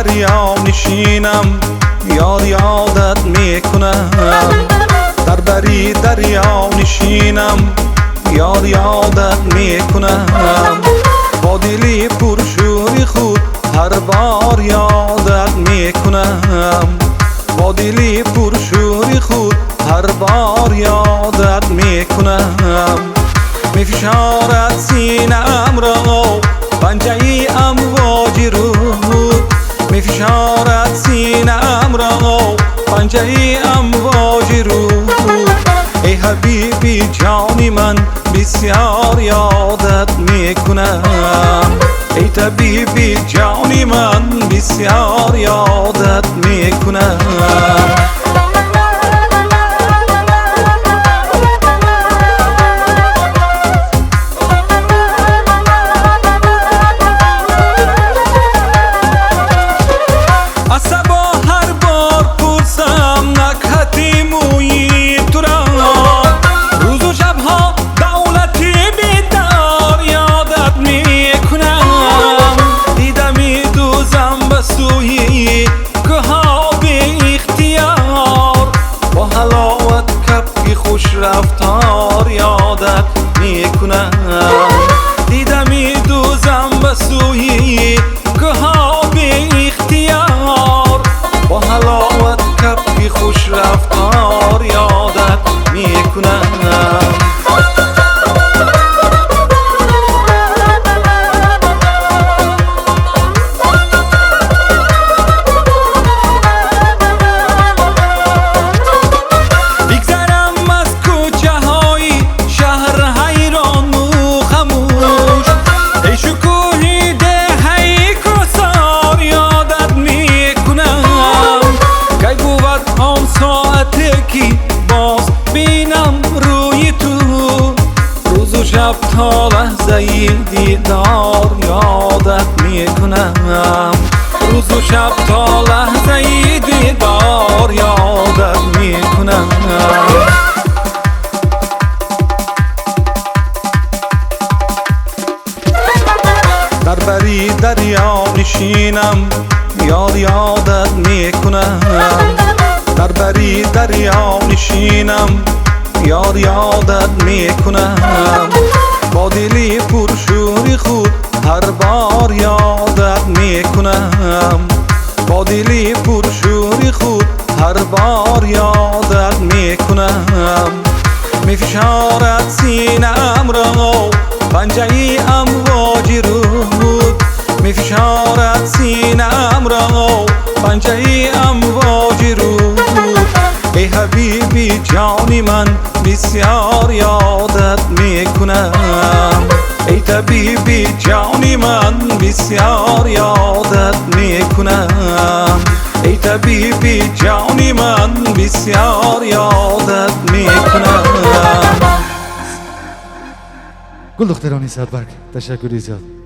دریا نشینم، یادت میکنم. در بری دریا نشینم، یادت میکنم. با دلی پرشوری خود هر بار یادت میکنم. با دلی پرشوری خود هر بار یادت میکنم. میفشارد سینه‌ام را پنجه امواج رود، میفشارد سینه‌ام را پنجه امواج رود. ای حبیبی جانی من بسیار یادت میکنم. ای طبیبی جانی من بسیار یادت میکنم. خوش رفتار یادت میکنم. دیدمی دوزم به سوی گها بی اختیار. با حلاوت کپی خوش رفتار یادت میکنم. باز بینم روی تو روز و شب تا لحظه دیدار یادت میکنم. روز و شب تا لحظه دیدار یادت میکنم. در بری دریا نشینم، یادت میکنم. در بری دریا نشینم، یادت میکنم. با دلی پرشوری خود هر بار یادت میکنم. با دلی پرشوری خود هر بار یادت میکنم. میفشارد سینه‌ام را پنجه امواج رود، میفشارد سینه‌ام را پنجه امواج رود. ای حبیبی جانی من بسیار یادت میکنم. ای طبیبی جانی من بسیار یادت میکنم. ای طبیبی جانی من بسیار یادت میکنم. گل دخترانی صدبرگ، تشکری زیاد.